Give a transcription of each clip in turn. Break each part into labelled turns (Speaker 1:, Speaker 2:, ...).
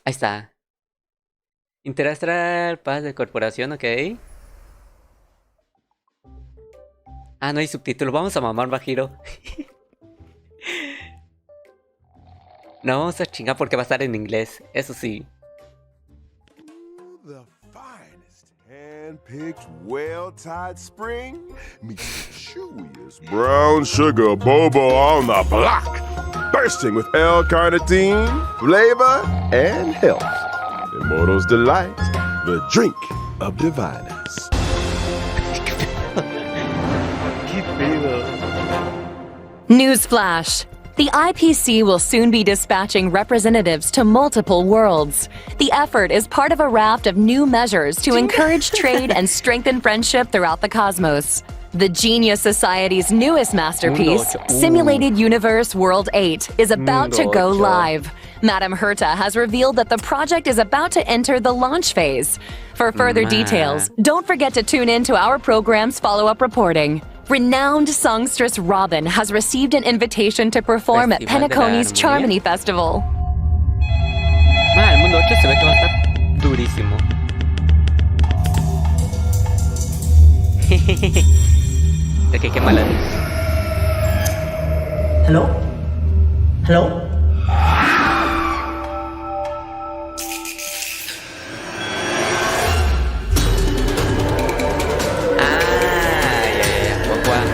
Speaker 1: Ahí está. Interastral, paz de corporación, ok. Ah, no hay subtítulos. Vamos a mamar Bajiro. No vamos a chingar porque va a estar en inglés. Eso sí.
Speaker 2: The finest hand-picked, well-tied spring meets the chewiest brown sugar boba on the block, bursting with L-carnitine, flavor, and health. Immortal's Delight, the drink of diviners.
Speaker 1: Qué pedo.
Speaker 3: Newsflash. The IPC will soon be dispatching representatives to multiple worlds. The effort is part of a raft of new measures to encourage trade and strengthen friendship throughout the cosmos. The Genius Society's newest masterpiece, Simulated Universe World 8, is about to go live. Madame Herta has revealed that the project is about to enter the launch phase. For further details, don't forget to tune in to our program's follow-up reporting. Renowned songstress Robin has received an invitation to perform at
Speaker 1: Festival de la
Speaker 3: Penacony's
Speaker 1: Armonía.
Speaker 3: Charmony Festival.
Speaker 1: El mundo 8 se ve que va a estar durísimo. Ok, qué mala.
Speaker 4: Hello? Hello?
Speaker 1: Ah, ya. Guau.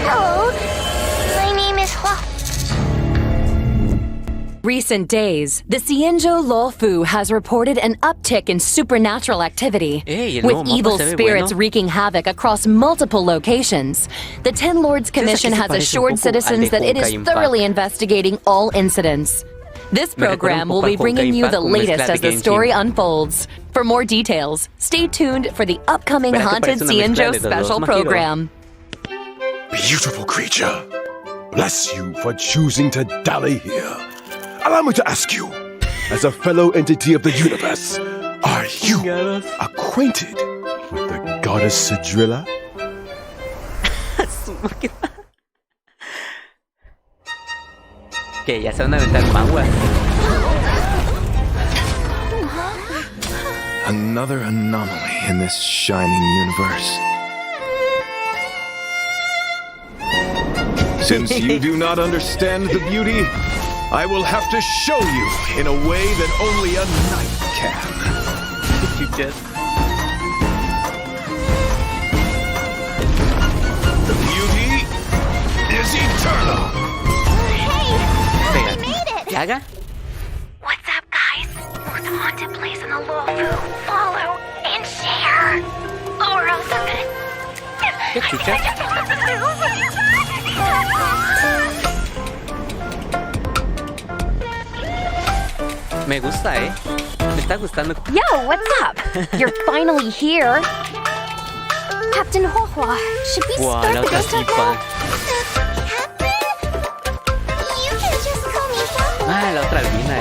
Speaker 5: Hello, my name is Hua.
Speaker 3: Recent days, the Xianzhou Luofu has reported an uptick in supernatural activity,
Speaker 1: Ey, el
Speaker 3: with
Speaker 1: nuevo mapa
Speaker 3: evil
Speaker 1: se ve
Speaker 3: spirits
Speaker 1: bueno.
Speaker 3: wreaking havoc across multiple locations. The Ten Lords Commission
Speaker 1: se
Speaker 3: has
Speaker 1: parece un
Speaker 3: assured
Speaker 1: poco al
Speaker 3: citizens
Speaker 1: de
Speaker 3: that it is
Speaker 1: Honkai Impact.
Speaker 3: thoroughly investigating all incidents. This
Speaker 1: Me recuerda un
Speaker 3: program will
Speaker 1: poco
Speaker 3: be
Speaker 1: al
Speaker 3: bringing
Speaker 1: Honkai
Speaker 3: you the
Speaker 1: Impact con mezcla
Speaker 3: latest
Speaker 1: de
Speaker 3: as the
Speaker 1: Genshin.
Speaker 3: story unfolds. For more details, stay tuned for the upcoming
Speaker 1: ¿Verdad que
Speaker 3: Haunted
Speaker 1: parece una mezcla
Speaker 3: Xianzhou
Speaker 1: de los dos,
Speaker 3: special
Speaker 1: Majiro?
Speaker 3: program.
Speaker 2: Beautiful creature, bless you for choosing to dally here. Allow me to ask you, as a fellow entity of the universe, are you
Speaker 1: Chingados.
Speaker 2: acquainted with the goddess Sidrilla?
Speaker 1: Su máquina. Que ya se van a aventar manguas.
Speaker 6: Another anomaly in this shining universe. Since you do not understand the beauty, I will have to show you in a way that only a knight can.
Speaker 1: You just...
Speaker 6: The beauty is eternal.
Speaker 5: Hey, we made it.
Speaker 1: ¿Qué haga?
Speaker 5: What's up, guys? Most haunted place in the Luofu. Follow and share, or else I'm gonna.
Speaker 1: ¿Qué chucha? Me gusta, Me está gustando.
Speaker 5: Yo, what's up? You're finally here. Captain Huahua, should we
Speaker 1: Wow,
Speaker 5: start
Speaker 1: la
Speaker 5: the
Speaker 1: otra
Speaker 5: restaurant
Speaker 1: tipa.
Speaker 5: now? Captain? You can just call me Huahua.
Speaker 1: Ah, la otra albina,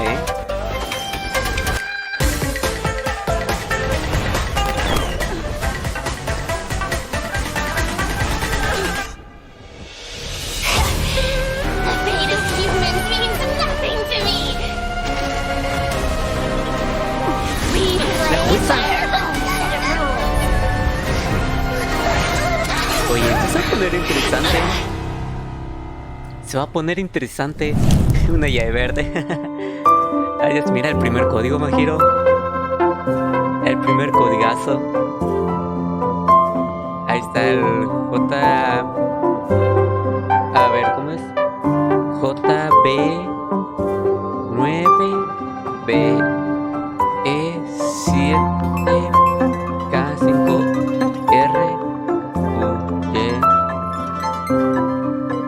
Speaker 5: The fate of humans means nothing to me. We play
Speaker 1: jueza.
Speaker 5: by our own set of rules.
Speaker 1: Oye, esto se va a poner interesante. Se va a poner interesante. Una llave verde. Ay, Dios, mira el primer código, Majiro. El primer codigazo. Ahí está el J. A ver, ¿cómo es? JB 9 B E 7 K5 R Y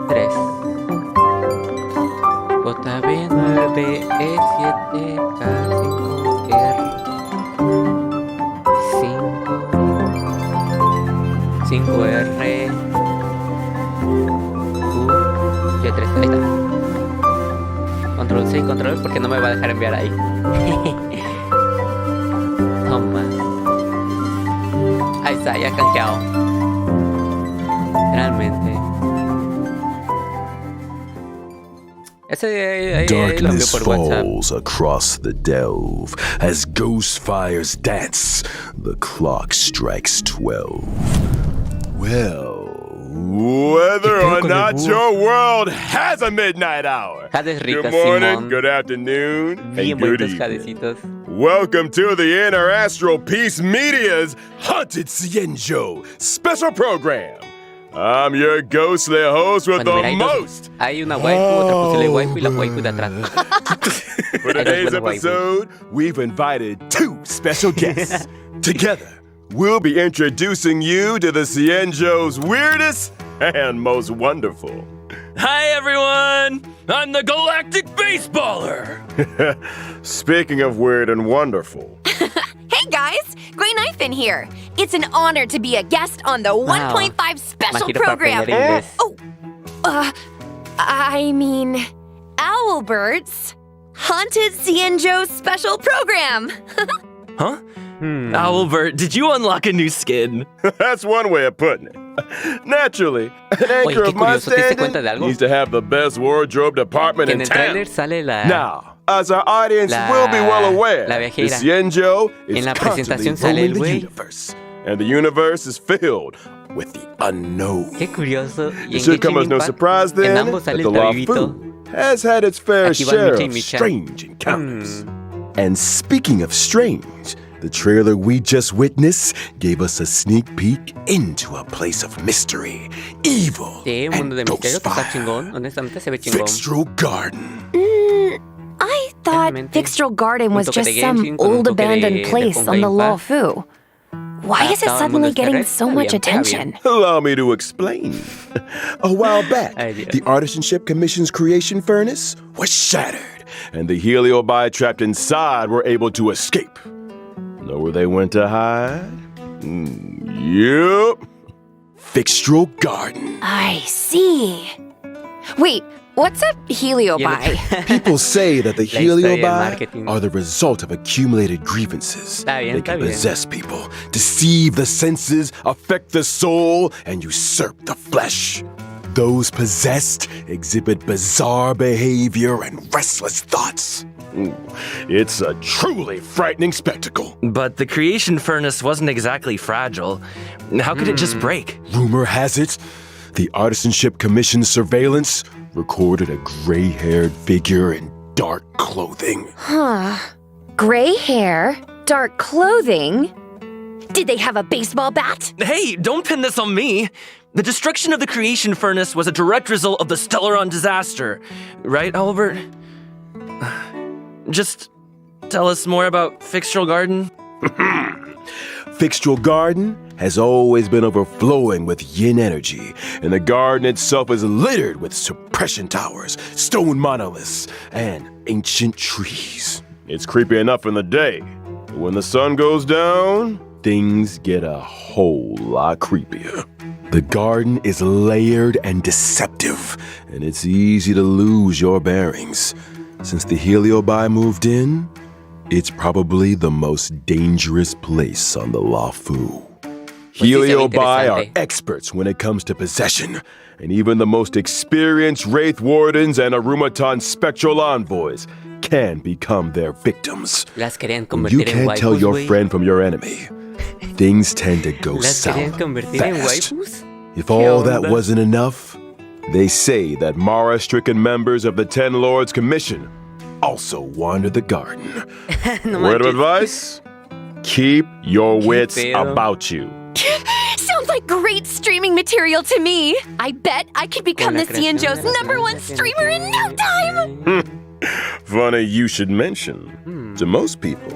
Speaker 1: 3 JB 9 E 7 K5 R 5 5R Q Y3. Ahí está. Control C y control V porque no me va a dejar enviar ahí. Toma. Ahí está, ya canjeado. Realmente. Ese lo envió
Speaker 7: Darkness
Speaker 1: por WhatsApp.
Speaker 7: falls across the delve as ghost fires dance. The clock strikes 12. Well, whether or not your world has a midnight hour.
Speaker 1: Jades ricas,
Speaker 7: Good morning,
Speaker 1: Simón.
Speaker 7: good afternoon,
Speaker 1: Bien
Speaker 7: and good
Speaker 1: bonitos
Speaker 7: evening.
Speaker 1: jadecitos.
Speaker 7: Welcome to the Inner Astral Peace Media's Haunted Cienjo special program. I'm your ghostly host with
Speaker 1: Bueno, mira,
Speaker 7: the
Speaker 1: hay dos.
Speaker 7: most.
Speaker 1: Hay una waifu, otra posible waifu y la waifu de atrás.
Speaker 7: For
Speaker 1: Hay dos
Speaker 7: today's
Speaker 1: buenas waifus.
Speaker 7: episode, we've invited two special guests. Together, we'll be introducing you to the Cienjo's weirdest and most wonderful.
Speaker 8: Hi everyone! I'm the Galactic Baseballer!
Speaker 7: Speaking of weird and wonderful,
Speaker 9: Hey guys, Grey Knife in here. It's an honor to be a guest on the 1.5 special
Speaker 1: Imagino para
Speaker 9: program.
Speaker 1: aprender inglés.
Speaker 9: I mean, Owlbird's Haunted Cienjo special program.
Speaker 8: Huh? Owlbert, did you unlock a new skin?
Speaker 7: that's one way of putting it. Naturally, an anchor
Speaker 1: qué
Speaker 7: of my
Speaker 1: curioso, ¿te diste cuenta de
Speaker 7: standing
Speaker 1: algo?
Speaker 7: needs to have the best wardrobe department
Speaker 1: Que
Speaker 7: in
Speaker 1: en el
Speaker 7: town.
Speaker 1: trailer sale la...
Speaker 7: Now, as our audience will be well aware,
Speaker 1: la
Speaker 7: the
Speaker 1: viajera.
Speaker 7: Cienjo is
Speaker 1: En la
Speaker 7: constantly
Speaker 1: presentación sale
Speaker 7: roaming
Speaker 1: el
Speaker 7: the
Speaker 1: güey.
Speaker 7: universe, and the universe is filled with the unknown.
Speaker 1: Qué curioso. Y
Speaker 7: It
Speaker 1: en
Speaker 7: should come
Speaker 1: Genshin
Speaker 7: as no
Speaker 1: Impact,
Speaker 7: surprise
Speaker 1: en
Speaker 7: then
Speaker 1: ambos
Speaker 7: that
Speaker 1: sale
Speaker 7: the
Speaker 1: el
Speaker 7: Law
Speaker 1: tabibito.
Speaker 7: Fu has had its fair
Speaker 1: Aquí va
Speaker 7: share
Speaker 1: Micha y
Speaker 7: of
Speaker 1: Micha.
Speaker 7: strange encounters. And speaking of strange, the trailer we just witnessed gave us a sneak peek into a place of mystery, evil,
Speaker 1: Sí, un mundo de
Speaker 7: and
Speaker 1: misterio que está
Speaker 7: ghost
Speaker 1: chingón.
Speaker 7: fire.
Speaker 1: Honestamente se ve chingón.
Speaker 7: Fixtral Garden.
Speaker 9: I thought
Speaker 1: Realmente.
Speaker 9: Fixtral Garden was
Speaker 1: Un toque
Speaker 9: just
Speaker 1: de
Speaker 9: some
Speaker 1: Genshin con un
Speaker 9: old
Speaker 1: toque de
Speaker 9: abandoned place
Speaker 1: Honkai
Speaker 9: on the
Speaker 1: Impact.
Speaker 9: Luofu. Why is it
Speaker 1: Adaptado al mundo
Speaker 9: suddenly getting
Speaker 1: extraterrestre.
Speaker 9: so
Speaker 1: Está
Speaker 9: much
Speaker 1: bien, está
Speaker 9: attention?
Speaker 7: Allow me to explain. A while back,
Speaker 1: Ay, Dios.
Speaker 7: the Artisanship Commission's creation furnace was shattered, and the heliobi trapped inside were able to escape. Know where they went to hide? Yup. Fixtral Garden.
Speaker 9: I see. Wait, what's a heliobi?
Speaker 7: People say that the
Speaker 1: La historia del
Speaker 7: heliobi
Speaker 1: marketing.
Speaker 7: are the result of accumulated grievances.
Speaker 1: Está bien,
Speaker 7: They
Speaker 1: está
Speaker 7: can
Speaker 1: bien.
Speaker 7: possess people, deceive the senses, affect the soul, and usurp the flesh. Those possessed exhibit bizarre behavior and restless thoughts. Ooh, it's a truly frightening spectacle.
Speaker 8: But the creation furnace wasn't exactly fragile. How could it just break?
Speaker 7: Rumor has it, the Artisanship Commission's surveillance recorded a gray-haired figure in dark clothing.
Speaker 9: Gray hair, dark clothing. Did they have a baseball bat?
Speaker 8: Hey, don't pin this on me! The destruction of the creation furnace was a direct result of the Stellaron disaster. Right, Albert? Just tell us more about Fixtral Garden?
Speaker 7: Fixtral Garden has always been overflowing with yin energy, and the garden itself is littered with suppression towers, stone monoliths, and ancient trees. It's creepy enough in the day, but when the sun goes down, things get a whole lot creepier. The garden is layered and deceptive, and it's easy to lose your bearings. Since the heliobi moved in, it's probably the most dangerous place on the Luofu.
Speaker 1: sí se ve
Speaker 7: Heliobi are
Speaker 1: interesante.
Speaker 7: experts when it comes to possession, and even the most experienced Wraith Wardens and Arumaton Spectral Envoys can become their victims.
Speaker 1: Las querían
Speaker 7: When you
Speaker 1: convertir en
Speaker 7: can't tell
Speaker 1: waifus,
Speaker 7: your
Speaker 1: güey.
Speaker 7: friend from your enemy, things tend to go
Speaker 1: Las querían
Speaker 7: south
Speaker 1: convertir en
Speaker 7: fast.
Speaker 1: waifus.
Speaker 7: If all that
Speaker 1: onda?
Speaker 7: wasn't enough, they say that Mara-stricken members of the Ten Lords Commission also wander the garden.
Speaker 1: No
Speaker 7: Word of
Speaker 1: manches.
Speaker 7: advice? Keep your wits
Speaker 1: pedo?
Speaker 7: about you.
Speaker 9: Sounds like great streaming material to me. I bet I could become the
Speaker 1: Con la creación de
Speaker 9: Cienjo's
Speaker 1: las
Speaker 9: #1
Speaker 1: nuevas
Speaker 9: streamer in no time.
Speaker 7: Funny you should mention. To most people,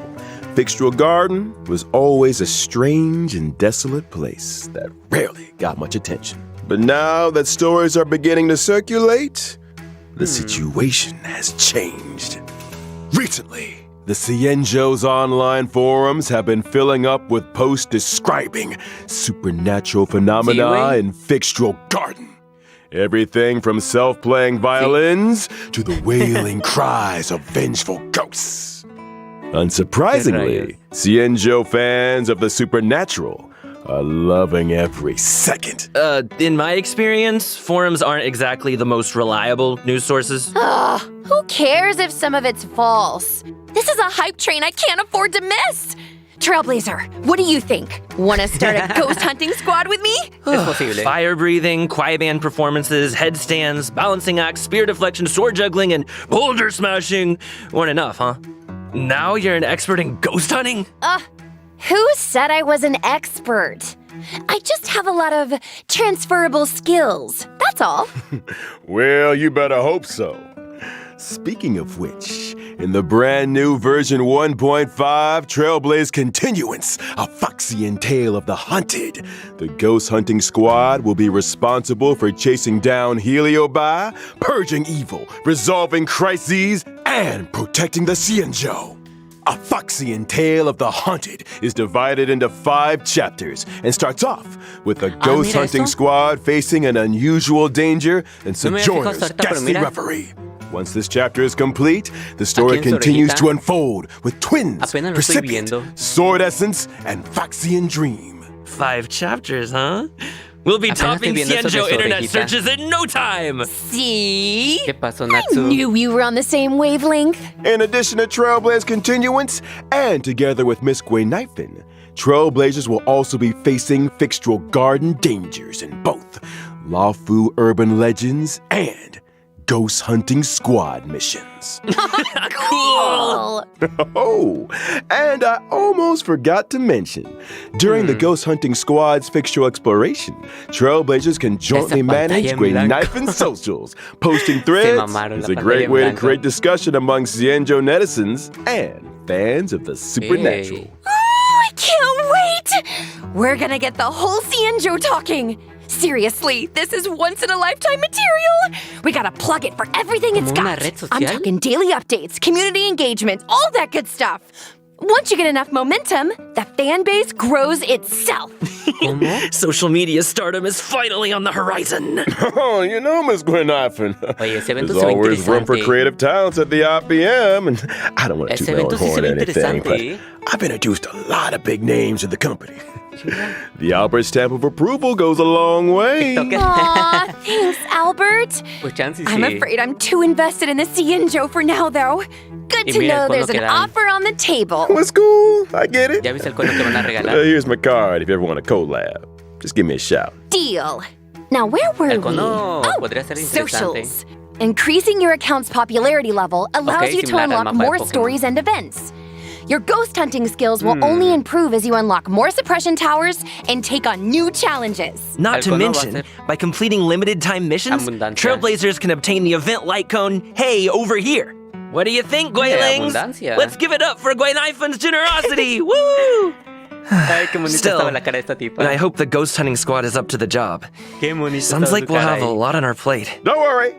Speaker 7: Fixtral Garden was always a strange and desolate place that rarely got much attention. But now that stories are beginning to circulate, the situation has changed. Recently, the Cienjo's online forums have been filling up with posts describing supernatural phenomena
Speaker 1: güey.
Speaker 7: in Fixtral Garden. Everything from self-playing violins to the wailing cries of vengeful ghosts. Unsurprisingly, Cienjo fans of the supernatural loving every second.
Speaker 8: In my experience, forums aren't exactly the most reliable news sources.
Speaker 9: Who cares if some of it's false? This is a hype train I can't afford to miss. Trailblazer, what do you think? Want to start a ghost hunting squad with me?
Speaker 1: Es posible.
Speaker 8: Fire breathing, quiet band performances, headstands, balancing acts, spear deflection, sword juggling, and boulder smashing weren't enough, huh? Now you're an expert in ghost hunting?
Speaker 9: Who said I was an expert? I just have a lot of transferable skills. That's all.
Speaker 7: Well, you better hope so. Speaking of which, in the brand new version 1.5 Trailblaze Continuance, a Foxian Tale of the Hunted, the ghost hunting squad will be responsible for chasing down Heliobi, purging evil, resolving crises, and protecting the Xianzhou. A Foxian Tale of the Hunted is divided into 5 chapters and starts off with the ghost
Speaker 1: mira
Speaker 7: hunting
Speaker 1: esto.
Speaker 7: squad facing an unusual danger and
Speaker 1: No me había fijado
Speaker 7: Sojourner's
Speaker 1: hasta ahorita, pero
Speaker 7: ghastly
Speaker 1: mira.
Speaker 7: reverie. Once this chapter is complete, the story
Speaker 1: Aquí en su
Speaker 7: continues
Speaker 1: orejita.
Speaker 7: to unfold with twins,
Speaker 1: Apenas lo estoy
Speaker 7: Precipient,
Speaker 1: viendo.
Speaker 7: Sword Essence, and Foxian Dream.
Speaker 8: 5 chapters, huh? We'll be
Speaker 1: Apenas
Speaker 8: topping
Speaker 1: estoy viendo eso de
Speaker 8: Xianzhou
Speaker 1: su
Speaker 8: internet
Speaker 1: orejita.
Speaker 8: searches in no time!
Speaker 9: See?
Speaker 1: ¿Qué pasó,
Speaker 9: I
Speaker 1: Natsu?
Speaker 9: knew we were on the same wavelength.
Speaker 7: In addition to Trailblaze Continuance, and together with Miss Guinifin, Trailblazers will also be facing Fixtral Garden dangers in both Lawfu Urban Legends and Ghost Hunting Squad missions.
Speaker 9: Cool.
Speaker 7: Oh, and I almost forgot to mention, during the Ghost Hunting Squad's fixtural exploration, Trailblazers can jointly
Speaker 1: Esa
Speaker 7: manage
Speaker 1: pantalla en blanco.
Speaker 7: Guinifin socials. Posting threads
Speaker 1: mamaron
Speaker 7: is
Speaker 1: la
Speaker 7: a
Speaker 1: pantalla
Speaker 7: great
Speaker 1: en
Speaker 7: way to
Speaker 1: blanco.
Speaker 7: create discussion among Xianzhou netizens and fans of the supernatural.
Speaker 1: Hey.
Speaker 9: I can't wait! We're gonna get the whole Xianzhou talking. Seriously, this is once-in-a-lifetime material. We gotta plug it for everything it's
Speaker 1: Como una
Speaker 9: got.
Speaker 1: red
Speaker 9: I'm
Speaker 1: social?
Speaker 9: talking daily updates, community engagement, all that good stuff. Once you get enough momentum, the fan base grows itself.
Speaker 1: ¿Cómo?
Speaker 8: Social media stardom is finally on the horizon.
Speaker 7: Oh, you know, Miss Guinifin,
Speaker 1: Oye, ese evento
Speaker 7: there's
Speaker 1: se ve
Speaker 7: always room for
Speaker 1: interesante.
Speaker 7: creative talents at the IPM, and I don't want to
Speaker 1: Ese
Speaker 7: toot my own
Speaker 1: evento sí se
Speaker 7: horn
Speaker 1: ve
Speaker 7: or anything, but
Speaker 1: interesante.
Speaker 7: I've introduced a lot of big names in the company. The Albert stamp of approval goes a long way.
Speaker 1: Toca.
Speaker 9: Aw, thanks, Albert.
Speaker 1: Pues chance y
Speaker 9: I'm
Speaker 1: sí.
Speaker 9: afraid I'm too invested in the Xianzhou for now, though. Good
Speaker 1: Y
Speaker 9: to
Speaker 1: mira el
Speaker 9: know there's
Speaker 1: cono
Speaker 9: an
Speaker 1: que dan.
Speaker 9: offer on the table.
Speaker 7: What's cool? I get it.
Speaker 1: ¿Ya viste el cono que van a regalar?
Speaker 7: Here's my card if you ever want a collab. Just give me a shout.
Speaker 9: Deal. Now, where were
Speaker 1: El
Speaker 9: we?
Speaker 1: cono
Speaker 9: Oh,
Speaker 1: podría ser interesante.
Speaker 9: socials. Increasing your account's popularity level allows
Speaker 1: Okay,
Speaker 9: you to
Speaker 1: similar al
Speaker 9: unlock
Speaker 1: mapa de
Speaker 9: more
Speaker 1: Pokémon.
Speaker 9: stories and events. Your ghost hunting skills will only improve as you unlock more suppression towers and take on new challenges.
Speaker 8: Not
Speaker 1: El
Speaker 8: to
Speaker 1: cono va a
Speaker 8: mention,
Speaker 1: ser
Speaker 8: by completing limited time missions,
Speaker 1: abundancia.
Speaker 8: Trailblazers can obtain the event light cone, hey, over here. What do you think, Guaylings?
Speaker 1: abundancia.
Speaker 8: Let's give it up for Guaynifin's generosity! Woo!
Speaker 1: Ay, qué bonita
Speaker 8: Still,
Speaker 1: estaba la cara de esta tipa.
Speaker 8: I hope the ghost hunting squad is up to the job.
Speaker 1: Qué bonita
Speaker 8: Sounds
Speaker 1: estaba
Speaker 8: like
Speaker 1: su
Speaker 8: we'll
Speaker 1: cara
Speaker 8: have a
Speaker 1: ahí.
Speaker 8: lot on our plate.
Speaker 7: Don't worry.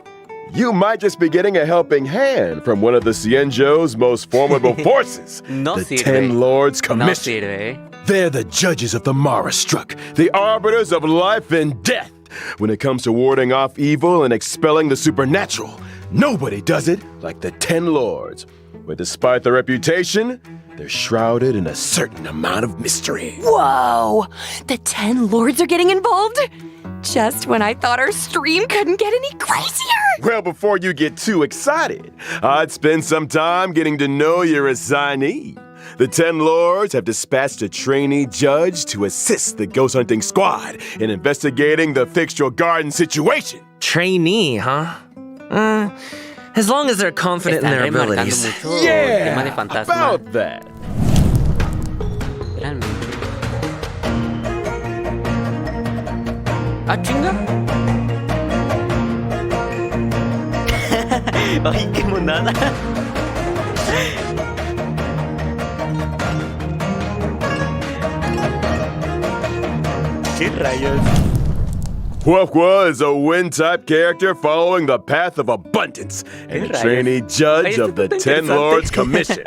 Speaker 7: You might just be getting a helping hand from one of the Xianzhou's most formidable forces,
Speaker 1: No
Speaker 7: the
Speaker 1: sirve.
Speaker 7: Ten Lords
Speaker 1: No
Speaker 7: Commission.
Speaker 1: sirve.
Speaker 7: They're the judges of the Mara Struck, the arbiters of life and death. When it comes to warding off evil and expelling the supernatural, nobody does it like the Ten Lords. But despite their reputation, they're shrouded in a certain amount of mystery.
Speaker 9: Whoa! The 10 lords are getting involved? Just when I thought our stream couldn't get any crazier!
Speaker 7: Well, before you get too excited, I'd spend some time getting to know your assignee. The 10 Lords have dispatched a trainee judge to assist the ghost hunting squad in investigating the Fixtral Garden situation.
Speaker 8: Trainee, huh? As long as they're confident in
Speaker 1: Están
Speaker 8: their
Speaker 1: remarcando
Speaker 8: abilities.
Speaker 1: mucho el tema de
Speaker 7: Yeah,
Speaker 1: fantasma.
Speaker 7: about that.
Speaker 1: Realmente. Ah, chinga. Ay, qué monada. ¿Qué rayos?
Speaker 7: Huafua is a wind-type character following the path of abundance and a
Speaker 1: Rayos.
Speaker 7: trainee judge
Speaker 1: Ay,
Speaker 7: of the
Speaker 1: esto está
Speaker 7: 10
Speaker 1: interesante.
Speaker 7: Lords Commission.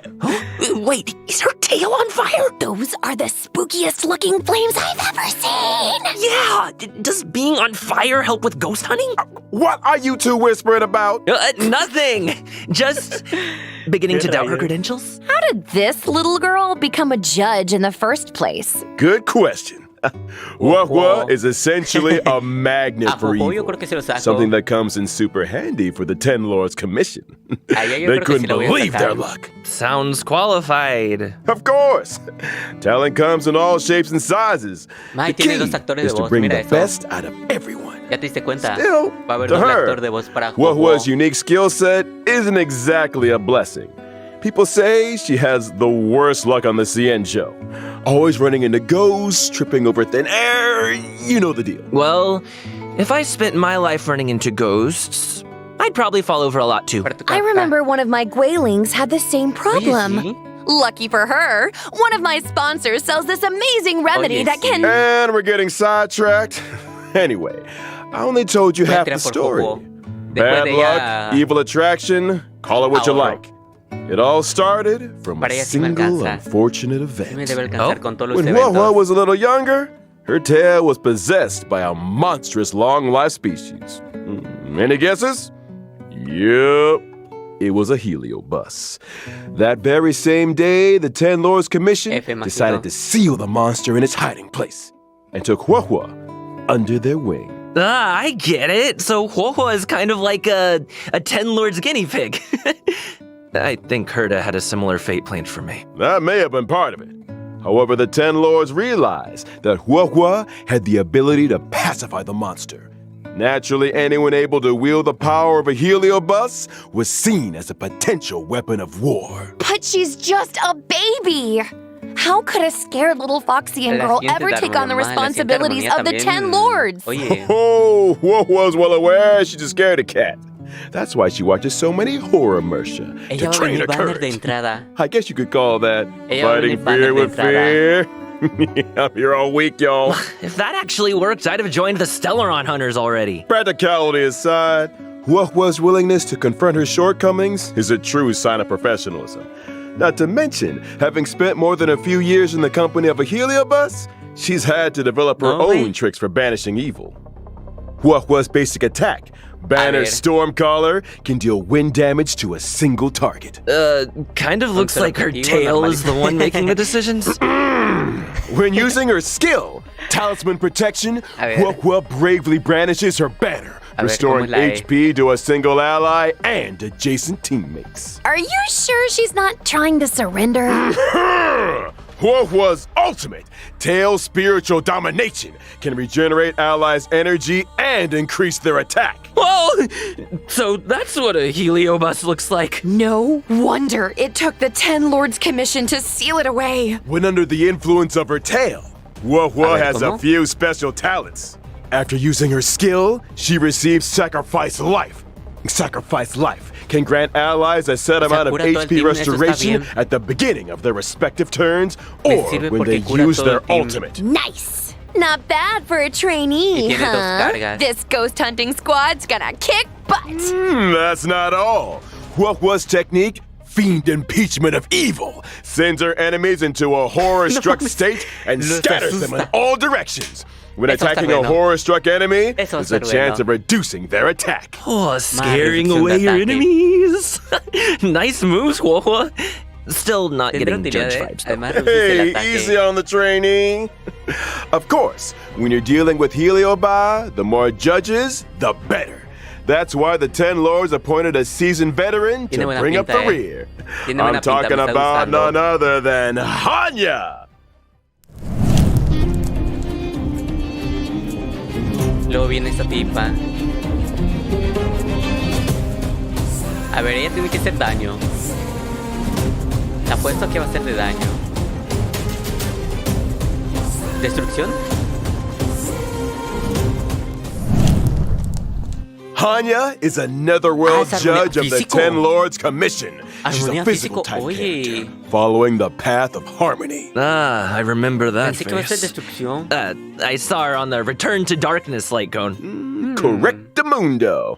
Speaker 8: Wait, is her tail on fire?
Speaker 9: Those are the spookiest looking flames I've ever seen!
Speaker 8: Yeah! Does being on fire help with ghost hunting?
Speaker 7: What are you two whispering about?
Speaker 8: Nothing! Just beginning to doubt her
Speaker 1: rayos.
Speaker 8: credentials?
Speaker 9: How did this little girl become a judge in the first place?
Speaker 7: Good question. Huahua is essentially a magnet for
Speaker 1: Jojo, yo
Speaker 7: evil.
Speaker 1: creo que se lo saco.
Speaker 7: Something that comes in super handy for the Ten Lords Commission.
Speaker 1: Allá yo
Speaker 7: They
Speaker 1: creo que sí
Speaker 7: couldn't
Speaker 1: lo voy a
Speaker 7: believe their
Speaker 1: sacar.
Speaker 7: luck.
Speaker 8: Sounds qualified.
Speaker 7: Of course! Talent comes in all shapes and sizes.
Speaker 1: Ay,
Speaker 7: The
Speaker 1: tiene
Speaker 7: key
Speaker 1: dos actores
Speaker 7: is
Speaker 1: de
Speaker 7: to
Speaker 1: voz,
Speaker 7: bring
Speaker 1: mira
Speaker 7: the
Speaker 1: eso.
Speaker 7: best out of everyone.
Speaker 1: ¿Ya te diste cuenta?
Speaker 7: Still,
Speaker 1: Va a haber
Speaker 7: to
Speaker 1: doble
Speaker 7: her,
Speaker 1: actor de voz para
Speaker 7: Huahua's
Speaker 1: Jojo.
Speaker 7: unique skill set isn't exactly a blessing. People say she has the worst luck on the CN show. Always running into ghosts, tripping over thin air, you know the deal.
Speaker 8: Well, if I spent my life running into ghosts, I'd probably fall over a lot too.
Speaker 1: Para tu
Speaker 9: I
Speaker 1: carta.
Speaker 9: remember one of my Guaylings had the same problem.
Speaker 1: Oye, sí.
Speaker 9: Lucky for her, one of my sponsors sells this amazing remedy
Speaker 1: Oye,
Speaker 9: that
Speaker 1: sí.
Speaker 9: can.
Speaker 7: And we're getting sidetracked. Anyway, I only told you
Speaker 1: Voy a
Speaker 7: half
Speaker 1: tirar
Speaker 7: the
Speaker 1: por
Speaker 7: story.
Speaker 1: Jojo. Después
Speaker 7: Bad
Speaker 1: de
Speaker 7: luck,
Speaker 1: ella,
Speaker 7: evil attraction, call it what you
Speaker 1: ahorro.
Speaker 7: like. It all started from
Speaker 1: Para
Speaker 7: a
Speaker 1: ella sí me
Speaker 7: single
Speaker 1: alcanza.
Speaker 7: unfortunate
Speaker 1: sí me
Speaker 7: event.
Speaker 1: debe alcanzar
Speaker 8: Oh.
Speaker 1: con todos los
Speaker 7: When
Speaker 1: eventos.
Speaker 7: Huahua was a little younger, her tail was possessed by a monstrous long-life species. Any guesses? Yep. It was a heliobus. That very same day, the Ten Lords Commission
Speaker 1: F, imagino.
Speaker 7: decided to seal the monster in its hiding place and took Huahua under their wing.
Speaker 8: Ah, I get it. So Huahua is kind of like a Ten Lords guinea pig. I think Herta had a similar fate planned for me.
Speaker 7: That may have been part of it. However, the Ten Lords realized that Huahua had the ability to pacify the monster. Naturally, anyone able to wield the power of a heliobus was seen as a potential weapon of war.
Speaker 9: But she's just a baby! How could a scared little Foxian
Speaker 1: La
Speaker 9: girl
Speaker 1: siguiente
Speaker 9: ever
Speaker 1: de
Speaker 9: take on the
Speaker 1: armonía, la siguiente
Speaker 9: responsibilities
Speaker 1: armonía
Speaker 9: of the
Speaker 1: también.
Speaker 9: 10 Lords?
Speaker 1: Oye,
Speaker 7: Oh, Huahua's well aware she just scared a cat. That's why she watches so many horror mercia
Speaker 1: ella
Speaker 7: to
Speaker 1: va a
Speaker 7: train her
Speaker 1: venir banner de
Speaker 7: courage.
Speaker 1: entrada.
Speaker 7: I guess you could call that
Speaker 1: Ella va a
Speaker 7: fighting
Speaker 1: venir banner
Speaker 7: fear
Speaker 1: de
Speaker 7: with fear. I'm here all week, y'all.
Speaker 8: If that actually worked, I'd have joined the Stellaron Hunters already.
Speaker 7: Practicality aside, Huahua's willingness to confront her shortcomings is a true sign of professionalism. Not to mention, having spent more than a few years in the company of a heliobus, she's had to develop her
Speaker 1: No way.
Speaker 7: own tricks for banishing evil. Huahua's basic attack, Banner
Speaker 1: ver.
Speaker 7: Stormcaller, can deal wind damage to a single target.
Speaker 8: Kind of looks like her
Speaker 1: objetivo,
Speaker 8: tail is the one making the decisions.
Speaker 7: When using her skill, Talisman Protection,
Speaker 1: A ver.
Speaker 7: Huahua bravely brandishes her banner,
Speaker 1: A ver,
Speaker 7: restoring
Speaker 1: ¿cómo es la E?
Speaker 7: HP to a single ally and adjacent teammates.
Speaker 9: Are you sure she's not trying to surrender?
Speaker 7: Huahua's ultimate, Tail Spiritual Domination, can regenerate allies' energy and increase their attack.
Speaker 8: Whoa! So that's what a heliobus looks like.
Speaker 9: No wonder it took the 10 Lords Commission to seal it away.
Speaker 7: When under the influence of her tail, Huahua
Speaker 1: A ver,
Speaker 7: has
Speaker 1: ¿cómo?
Speaker 7: a few special talents. After using her skill, she receives Sacrifice Life. Sacrifice Life can grant allies a set amount of
Speaker 1: cura todo el
Speaker 7: HP
Speaker 1: team, eso está
Speaker 7: restoration
Speaker 1: bien.
Speaker 7: at the beginning of their respective turns
Speaker 1: Me
Speaker 7: or
Speaker 1: sirve
Speaker 7: when they
Speaker 1: porque cura
Speaker 7: use
Speaker 1: todo el
Speaker 7: their
Speaker 1: team.
Speaker 7: ultimate.
Speaker 9: Nice. Not bad for a trainee,
Speaker 1: Y tiene dos
Speaker 9: huh?
Speaker 1: cargas.
Speaker 9: This ghost hunting squad's gonna kick butt.
Speaker 7: That's not all. Huahua's technique, Fiend Impeachment of Evil, sends her enemies into a horror-struck state and
Speaker 1: Los
Speaker 7: scatters them in
Speaker 1: asusta.
Speaker 7: all directions. When
Speaker 1: Eso está
Speaker 7: attacking a
Speaker 1: bueno.
Speaker 7: horror-struck enemy,
Speaker 1: Eso
Speaker 7: there's a
Speaker 1: está
Speaker 7: chance
Speaker 1: bueno.
Speaker 7: of reducing their attack.
Speaker 8: Oh, scaring
Speaker 1: reducción de
Speaker 8: away your
Speaker 1: ataque.
Speaker 8: enemies. Nice moves, Huahua. Still not
Speaker 1: Tendrá
Speaker 8: getting
Speaker 1: utilidad,
Speaker 8: judge
Speaker 1: ¿eh?
Speaker 8: vibes, though.
Speaker 1: Además, reduce el
Speaker 7: Hey,
Speaker 1: ataque.
Speaker 7: easy on the trainee. Of course, when you're dealing with Heliobi, the more judges, the better. That's why the 10 Lords appointed a seasoned veteran
Speaker 1: Tiene
Speaker 7: to
Speaker 1: buena
Speaker 7: bring up the
Speaker 1: pinta, eh.
Speaker 7: rear.
Speaker 1: Tiene buena
Speaker 7: I'm
Speaker 1: pinta,
Speaker 7: talking
Speaker 1: me está
Speaker 7: about
Speaker 1: gustando.
Speaker 7: none other than Hanya.
Speaker 1: Luego viene esta tipa. A ver, ella tiene que hacer daño. Apuesto a que va a ser de daño. ¿Destrucción?
Speaker 7: Hanya is a netherworld
Speaker 1: es armonía
Speaker 7: judge of the
Speaker 1: físico.
Speaker 7: 10 Lords Commission. She's
Speaker 1: Armonía
Speaker 7: a physical
Speaker 1: físico,
Speaker 7: type
Speaker 1: oye.
Speaker 7: character, following the path of harmony.
Speaker 8: Ah, I remember that
Speaker 1: Pensé que iba a ser
Speaker 8: face.
Speaker 1: destrucción.
Speaker 8: I saw her on the Return to Darkness light cone.
Speaker 7: Correctamundo.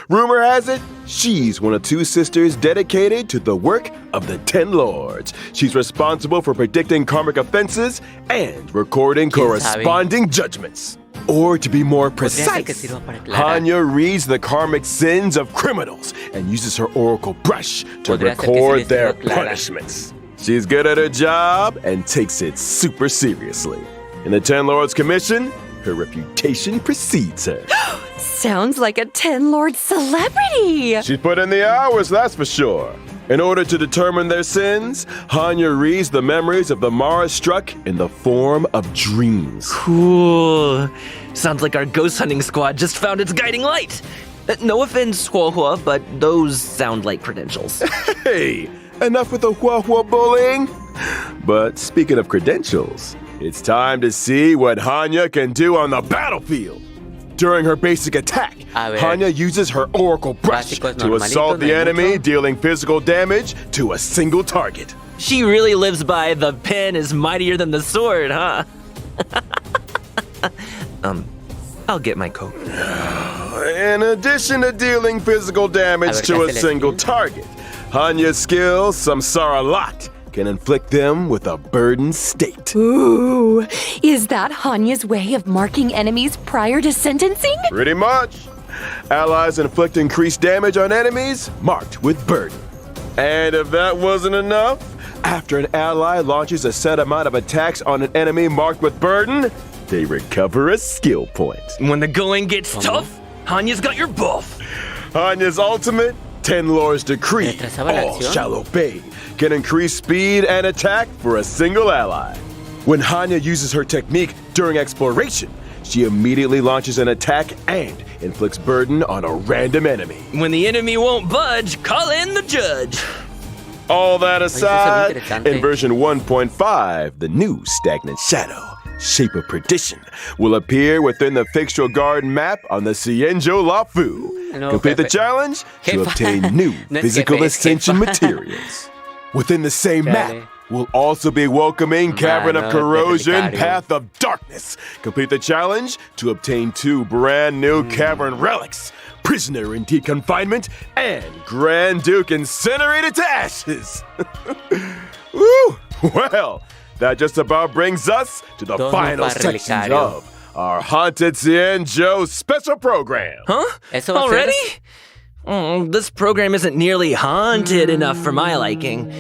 Speaker 7: Rumor has it, she's one of two sisters dedicated to the work of the 10 Lords. She's responsible for predicting karmic offenses and recording
Speaker 1: ¿Quién sabe?
Speaker 7: corresponding judgments. Or to be more
Speaker 1: Podría ser que
Speaker 7: precise,
Speaker 1: sirva para aclarar.
Speaker 7: Hanya reads the karmic sins of criminals and uses her oracle brush to
Speaker 1: Podría ser que sí
Speaker 7: record
Speaker 1: le
Speaker 7: their
Speaker 1: sirva aclarar.
Speaker 7: punishments. She's good at her job and takes it super seriously. In the Ten Lords Commission, her reputation precedes her.
Speaker 3: Sounds like a 10 Lord celebrity!
Speaker 7: She's put in the hours, that's for sure. In order to determine their sins, Hanya reads the memories of the Mara struck in the form of dreams.
Speaker 8: Cool. Sounds like our ghost hunting squad just found its guiding light. No offense, Hua Hua, but those sound like credentials.
Speaker 7: Hey, enough with the hua bullying. But speaking of credentials, it's time to see what Hanya can do on the battlefield. During her basic attack, Hanya uses her Oracle Brush to assault the enemy, dealing physical damage to a single target.
Speaker 8: She really lives by the pen is mightier than the sword, huh? I'll get my coat.
Speaker 7: In addition to dealing physical damage to a single target, Hanya's skill, Samsara Lot, can inflict them with a burdened state.
Speaker 3: Ooh, is that Hanya's way of marking enemies prior to sentencing?
Speaker 7: Pretty much. Allies inflict increased damage on enemies marked with burden. And if that wasn't enough, after an ally launches a set amount of attacks on an enemy marked with burden, they recover a skill point.
Speaker 8: When the going gets tough, Hanya's got your buff.
Speaker 7: Hanya's ultimate, Ten Lords Decree, all shall obey, can increase speed and attack for a single ally. When Hanya uses her technique during exploration, she immediately launches an attack and inflicts burden on a random enemy.
Speaker 8: When the enemy won't budge, call in the judge.
Speaker 7: All that aside, in version 1.5, the new stagnant shadow, Shape of Perdition, will appear within the Fixtural Garden map on the Cienjo Lafu. Complete the challenge to obtain new physical ascension materials. Within the same map, we'll also be welcoming Cavern of Corrosion, Path of Darkness. Complete the challenge to obtain 2 brand new cavern relics, Prisoner in Deep Confinement and Grand Duke Incinerated to Ashes. Woo! Well, that just about brings us to the final sections of our Haunted Cienjo special program.
Speaker 8: Huh? Already? This program isn't nearly haunted enough for my liking.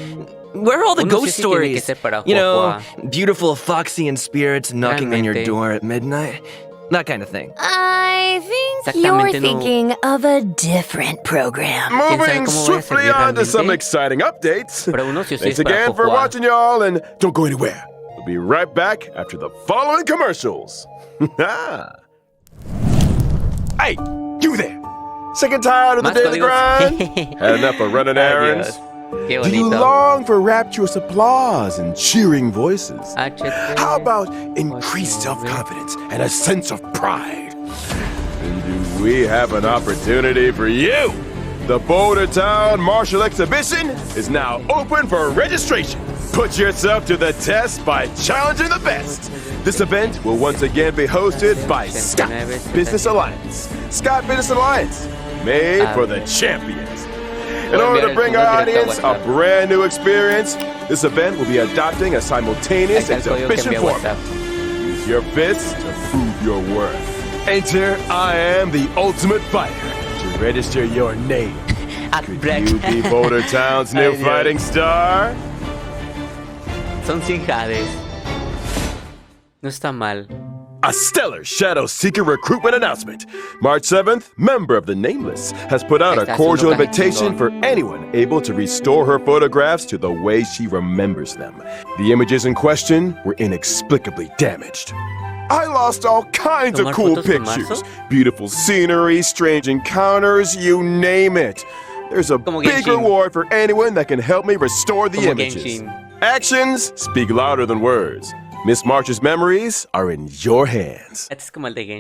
Speaker 8: Where are all the ghost stories? You know, beautiful Foxian spirits knocking on your door at midnight? That kind of thing.
Speaker 9: I think you're thinking of a different program.
Speaker 7: Moving swiftly on to some exciting updates. Thanks again for watching, y'all, and don't go anywhere. We'll be right back after the following commercials. Hey, you there! Sick and tired of the daily grind? Had enough of running errands? Do you long for rapturous applause and cheering voices? How about increased self-confidence and a sense of pride? Then do we have an opportunity for you? The Boulder Town Martial Exhibition is now open for registration. Put yourself to the test by challenging the best. This event will once again be hosted by Scott Business Alliance. Scott Business Alliance, made for the champions. In order to bring our audience a brand new experience, this event will be adopting a simultaneous exhibition format. Use your fists to prove your worth. Enter I Am the Ultimate Fighter to register your name. Could you be Boulder Town's new fighting star?
Speaker 1: Son 100 jades. No está mal.
Speaker 7: A stellar Shadow Seeker recruitment announcement. March 7th, member of the Nameless has put out a cordial invitation for anyone able to restore her photographs to the way she remembers them. The images in question were inexplicably damaged. I lost all kinds of cool pictures. Beautiful scenery, strange encounters, you name it. There's a big reward for anyone that can help me restore the images. Actions speak louder than words. Miss March's memories are in your hands.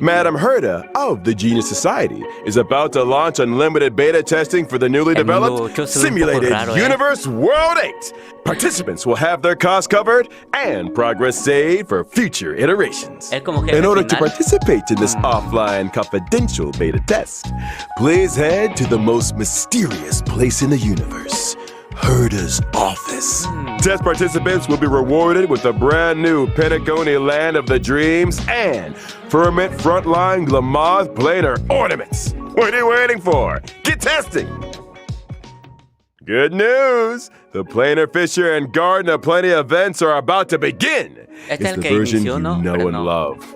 Speaker 7: Madam Herda of the Genius Society is about to launch unlimited beta testing for the newly developed Simulated Universe World 8. Participants will have their costs covered and progress saved for future iterations. In order to participate in this offline confidential beta test, please head to the most mysterious place in the universe, Herda's office. Test participants will be rewarded with a brand new Pentagonia Land of the Dreams and Ferment Frontline Glamoth Planar Ornaments. What are you waiting for? Get testing! Good news! The Planar Fisher and Garden of Plenty events are about to begin. It's the version you know and love.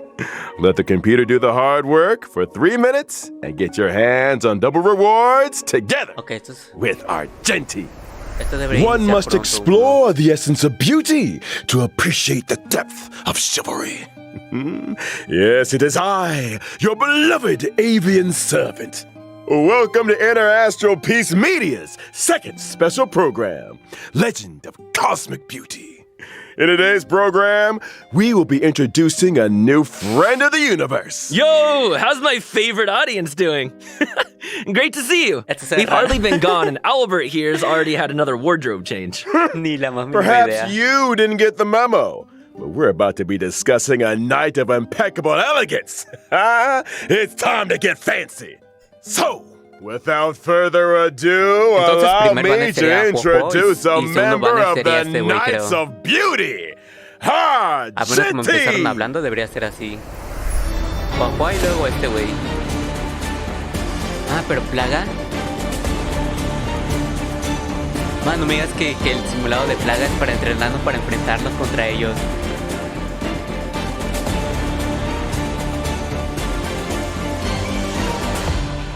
Speaker 7: Let the computer do the hard work for 3 minutes and get your hands on double rewards together with Argenti. One must explore the essence of beauty to appreciate the depth of chivalry. Yes, it is I, your beloved avian servant. Welcome to Interastral Peace Media's second special program, Legend of Cosmic Beauty. In today's program, we will be introducing a new friend of the universe.
Speaker 8: Yo, how's my favorite audience doing? Great to see you. We've hardly been gone, and Albert here's already had another wardrobe change.
Speaker 7: Perhaps you didn't get the memo, but we're about to be discussing a night of impeccable elegance. It's time to get fancy. So, without further ado, allow me to introduce a member of the Knights of Beauty,
Speaker 1: A menos como empezaron hablando, debería ser así. Papá y luego este güey. Ah, pero Plaga. No me digas que el simulado de Plaga es para entrenarnos para enfrentarnos contra ellos.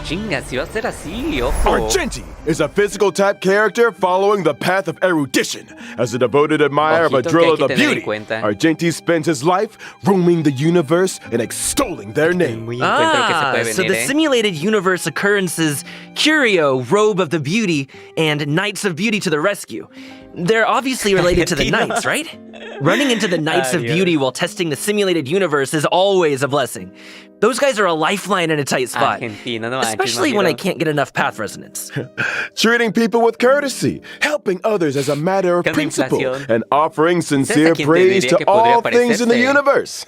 Speaker 1: Chinga, si va a ser así, ojo.
Speaker 7: Argenti is a physical type character following the path of erudition. As a devoted admirer of Adrilla the Beauty, Argenti spends his life roaming the universe and extolling their name.
Speaker 8: So the simulated universe occurrences Curio, Robe of the Beauty, and Knights of Beauty to the rescue. They're obviously related to the Knights, right? Running into the Knights of Beauty while testing the simulated universe is always a blessing. Those guys are a lifeline in a tight spot, especially when I can't get enough path resonance.
Speaker 7: Treating people with courtesy, helping others as a matter of principle, and offering sincere praise to all things in the universe.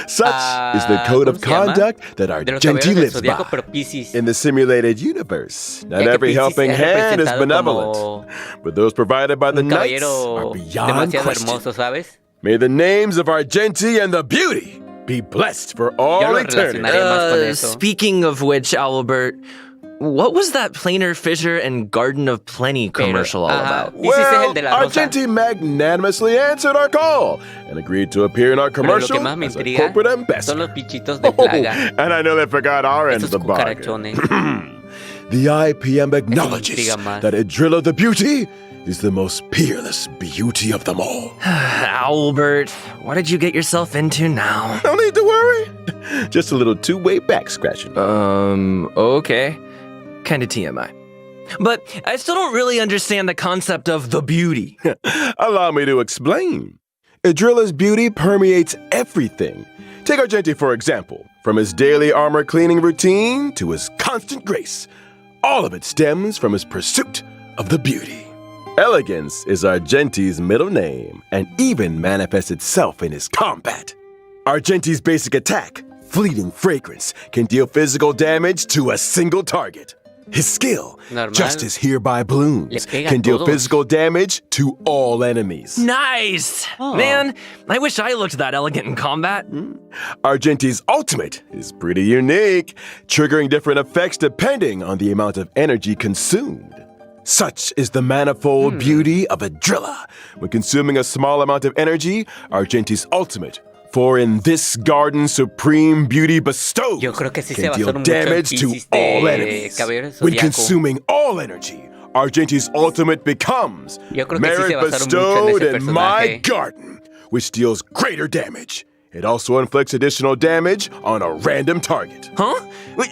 Speaker 7: Such is the code of conduct that Argenti lives by. In the simulated universe, not every helping hand is benevolent, but those provided by the Knights are beyond question. May the names of Argenti and the Beauty be blessed for all eternity.
Speaker 8: Speaking of which, Albert, what was that Planar Fisher and Garden of Plenty commercial all about?
Speaker 7: Well, Argenti magnanimously answered our call and agreed to appear in our commercial as a corporate ambassador. And I know they forgot our end of the bargain. The IPM acknowledges that Adrilla the Beauty is the most peerless beauty of them all.
Speaker 8: Albert, what did you get yourself into now?
Speaker 7: No need to worry. Just a little two-way back scratching.
Speaker 8: Okay. Kinda TMI. But I still don't really understand the concept of the beauty.
Speaker 7: Allow me to explain. Adrilla's beauty permeates everything. Take Argenti, for example. From his daily armor cleaning routine to his constant grace, all of it stems from his pursuit of the beauty. Elegance is Argenti's middle name and even manifests itself in his combat. Argenti's basic attack, Fleeting Fragrance, can deal physical damage to a single target. His skill, Justice Hereby Blooms, can deal physical damage to all enemies.
Speaker 8: Nice! Man, I wish I looked that elegant in combat.
Speaker 7: Argenti's ultimate is pretty unique, triggering different effects depending on the amount of energy consumed. Such is the manifold beauty of Adrilla. When consuming a small amount of energy, Argenti's ultimate, for in this garden supreme beauty bestows, can deal damage to all enemies. When consuming all energy, Argenti's ultimate becomes merit bestowed in my garden, which deals greater damage. It also inflicts additional damage on a random target.
Speaker 8: Huh?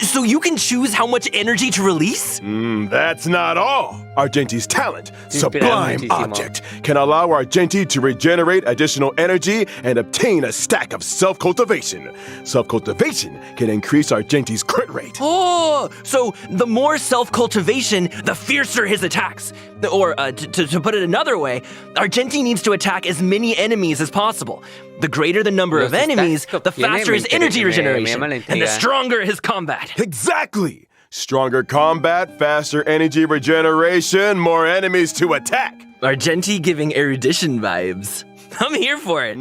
Speaker 8: So you can choose how much energy to release?
Speaker 7: That's not all. Argenti's talent, Sublime Object, can allow Argenti to regenerate additional energy and obtain a stack of self-cultivation. Self-cultivation can increase Argenti's crit rate.
Speaker 8: Oh, so the more self-cultivation, the fiercer his attacks. Or, to put it another way, Argenti needs to attack as many enemies as possible. The greater the number of enemies, the faster his energy regeneration, and the stronger his combat.
Speaker 7: Exactly! Stronger combat, faster energy regeneration, more enemies to attack.
Speaker 8: Argenti giving erudition vibes. I'm here for it.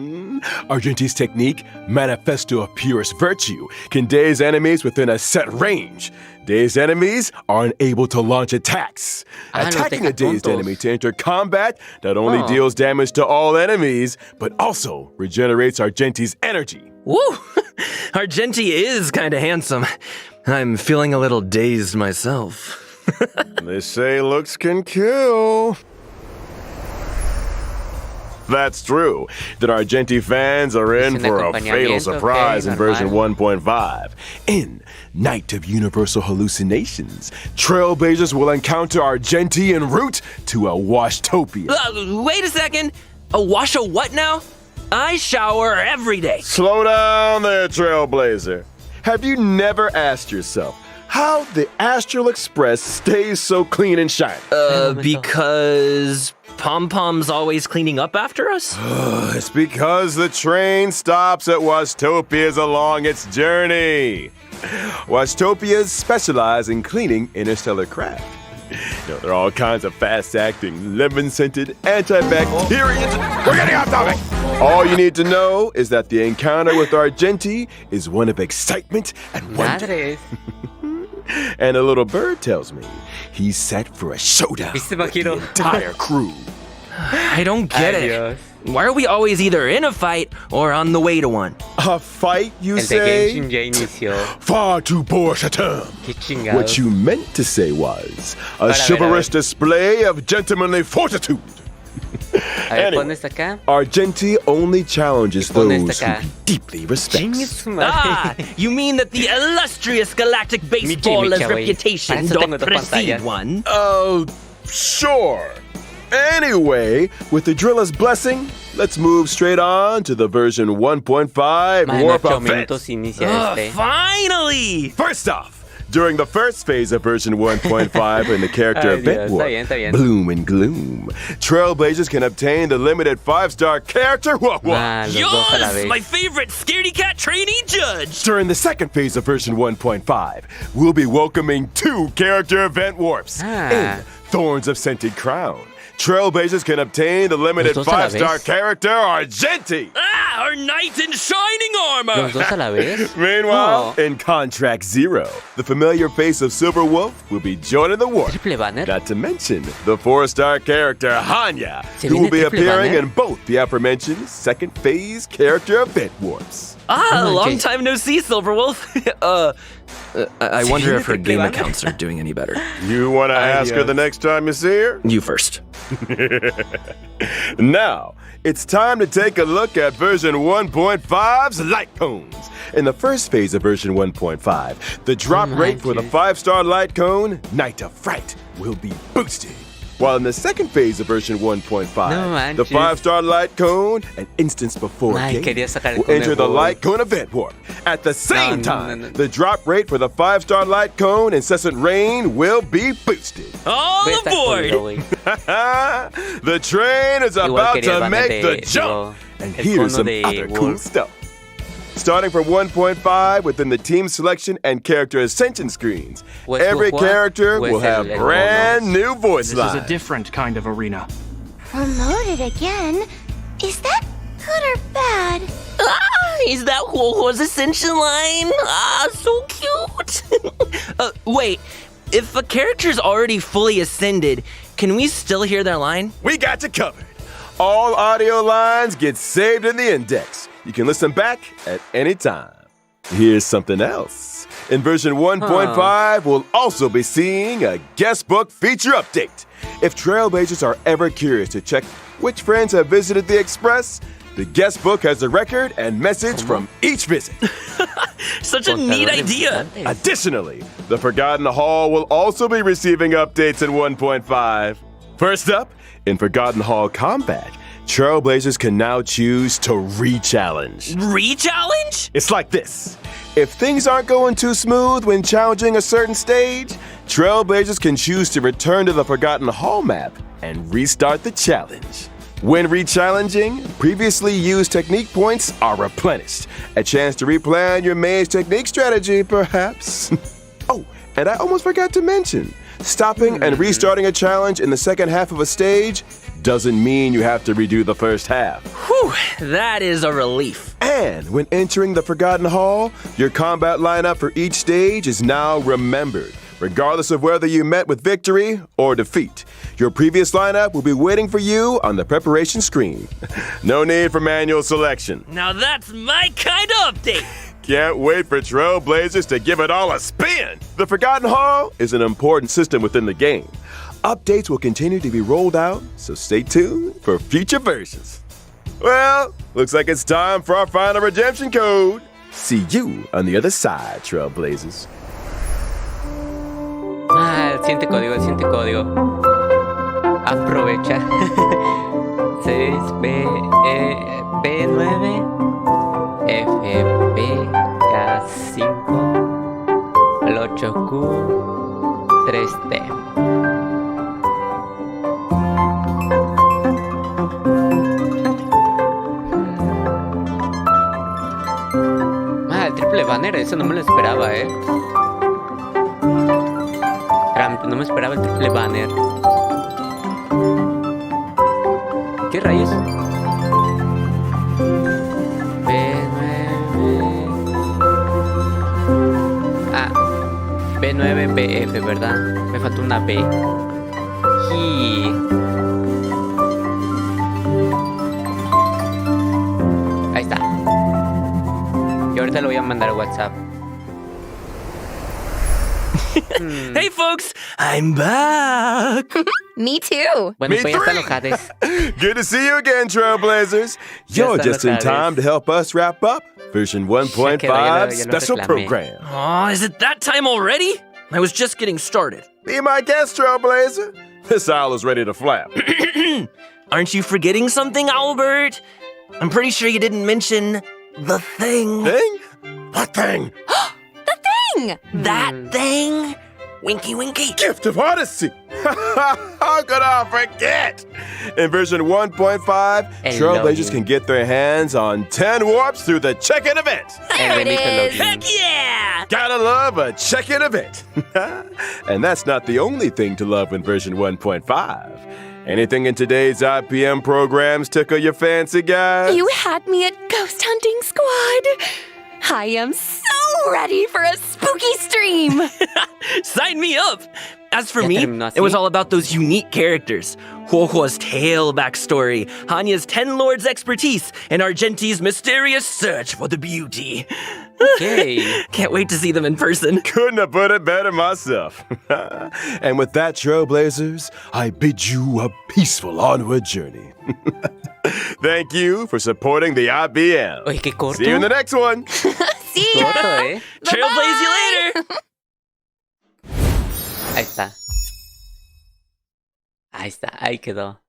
Speaker 7: Argenti's technique, Manifesto of Purest Virtue, can daze enemies within a set range. Dazed enemies are unable to launch attacks. Attacking a dazed enemy to enter combat not only deals damage to all enemies, but also regenerates Argenti's energy.
Speaker 8: Woo! Argenti is kind of handsome. I'm feeling a little dazed myself.
Speaker 2: They say looks can kill. That's true. That Argenti fans are in for a fatal surprise in version 1.5. In Night of Universal Hallucinations, Trailblazers will encounter Argenti en route to a Washtopia.
Speaker 8: Wait a second. A wash a what now? I shower every day.
Speaker 2: Slow down there, Trailblazer. Have you never asked yourself how the Astral Express stays so clean and shiny?
Speaker 8: Because Pom-Pom's always cleaning up after us?
Speaker 2: It's because the train stops at Washtopias along its journey. Washtopias specialize in cleaning interstellar craft. There are all kinds of fast-acting, lemon-scented antibacterials. We're getting off topic! All you need to know is that the encounter with Argenti is one of excitement and wonder. And a little bird tells me he's set for a showdown with the entire crew.
Speaker 8: I don't get it. Why are we always either in a fight or on the way to one?
Speaker 2: A fight, you say? Far too poor term. What you meant to say was a chivalrous display of gentlemanly fortitude. Anyway, Argenti only challenges those who he deeply respects.
Speaker 8: You mean that the illustrious galactic baseballer's reputation don't precede one?
Speaker 2: Oh, sure. Anyway, with the driller's blessing, let's move straight on to the version 1.5 warp event.
Speaker 8: Finally!
Speaker 2: First off, during the first phase of version 1.5 in the character event warp, Bloom and Gloom, Trailblazers can obtain the limited 5-star character
Speaker 8: Yes! My favorite scaredy cat trainee judge!
Speaker 2: During the second phase of version 1.5, we'll be welcoming 2 character event warps. In Thorns of Scented Crown, Trailblazers can obtain the limited 5-star character Argenti.
Speaker 8: Our knight in shining armor.
Speaker 2: Meanwhile, in Contract Zero, the familiar face of Silver Wolf will be joining the warp. Not to mention the 4-star character Hanya, who will be appearing in both the aforementioned second phase character event warps.
Speaker 8: Long time no see, Silverwolf. I wonder if her game accounts are doing any better.
Speaker 2: You want to ask her the next time you see her?
Speaker 8: You first.
Speaker 2: Now, it's time to take a look at version 1.5's light cones. In the first phase of version 1.5, the drop rate for the 5-star light cone, Night of Fright, will be boosted. While in the second phase of version 1.5, the 5-star light cone, an instance before game, will enter the light cone event warp. At the same time, the drop rate for the 5-star light cone, Incessant Rain, will be boosted.
Speaker 8: All aboard!
Speaker 2: The train is about to make the jump. And here's some other cool stuff. Starting from 1.5 within the team selection and character ascension screens, every character will have brand new voice lines.
Speaker 10: This is a different kind of arena.
Speaker 5: Promoted again? Is that good or bad?
Speaker 8: Is that Huohuo's ascension line? So cute. Wait, if a character's already fully ascended, can we still hear their line?
Speaker 2: We got you covered. All audio lines get saved in the index. You can listen back at any time. Here's something else. In version 1.5, we'll also be seeing a guest book feature update. If Trailblazers are ever curious to check which friends have visited the Express, the guest book has a record and message from each visit.
Speaker 8: Such a neat idea.
Speaker 2: Additionally, the Forgotten Hall will also be receiving updates in 1.5. First up, in Forgotten Hall Combat, Trailblazers can now choose to re-challenge.
Speaker 8: Re-challenge?
Speaker 2: It's like this. If things aren't going too smooth when challenging a certain stage, Trailblazers can choose to return to the Forgotten Hall map and restart the challenge. When re-challenging, previously used technique points are replenished. A chance to replan your maze technique strategy, perhaps. Oh, and I almost forgot to mention, stopping and restarting a challenge in the second half of a stage
Speaker 7: doesn't mean you have to redo the first half.
Speaker 8: Whew, that is a relief.
Speaker 7: And when entering the Forgotten Hall, your combat lineup for each stage is now remembered, regardless of whether you met with victory or defeat. Your previous lineup will be waiting for you on the preparation screen. No need for manual selection.
Speaker 8: Now that's my kind of update.
Speaker 7: Can't wait for Trailblazers to give it all a spin! The Forgotten Hall is an important system within the game. Updates will continue to be rolled out, so stay tuned for future versions. Well, looks like it's time for our final redemption code. See you on the other side, Trailblazers.
Speaker 1: Ah, el siguiente código. Aprovecha. 6B, B9, FBK5, el 8Q, 3T. El triple banner, eso no me lo esperaba, no me esperaba el triple banner. ¿Qué rayos? B9, BF, ¿verdad? Me faltó una B. Y... ahí está. Y ahorita lo voy a mandar a WhatsApp.
Speaker 8: Hey folks, I'm back.
Speaker 9: Me too.
Speaker 1: Bueno,
Speaker 7: Me
Speaker 1: pues ya están
Speaker 7: three.
Speaker 1: los Hades.
Speaker 7: Good to see you again, Trailblazers. You're just in time to help us wrap up version 1.5
Speaker 1: ya lo
Speaker 7: special
Speaker 1: reclamé.
Speaker 7: program.
Speaker 8: Aw, is it that time already? I was just getting started.
Speaker 7: Be my guest, Trailblazer. This owl is ready to flap.
Speaker 8: Aren't you forgetting something, Albert? I'm pretty sure you didn't mention the thing.
Speaker 7: Thing? What thing?
Speaker 8: That thing? Winky winky.
Speaker 7: Gift of Odyssey. How could I forget? In version 1.5, Trailblazers can get their hands on 10 warps through the check-in event.
Speaker 9: There it is.
Speaker 8: Heck yeah!
Speaker 7: Gotta love a check-in event. And that's not the only thing to love in version 1.5. Anything in today's IPM programs tickle your fancy, guys?
Speaker 9: You had me at Ghost Hunting Squad. I am so ready for a spooky stream.
Speaker 8: Sign me up! As for
Speaker 1: Ya
Speaker 8: me,
Speaker 1: terminó así.
Speaker 8: it was all about those unique characters. Huohuo's tale backstory, Hanya's 10 Lords expertise, and Argenti's mysterious search for the beauty.
Speaker 1: Okay.
Speaker 8: Can't wait to see them in person.
Speaker 7: Couldn't have put it better myself. And with that, Trailblazers, I bid you a peaceful onward journey. Thank you for supporting the IBM.
Speaker 1: Oye, qué corto.
Speaker 7: See you in the next one.
Speaker 9: See ya.
Speaker 1: Corto,
Speaker 8: Trailblaze you later!
Speaker 1: Ahí está. Ahí está, ahí quedó.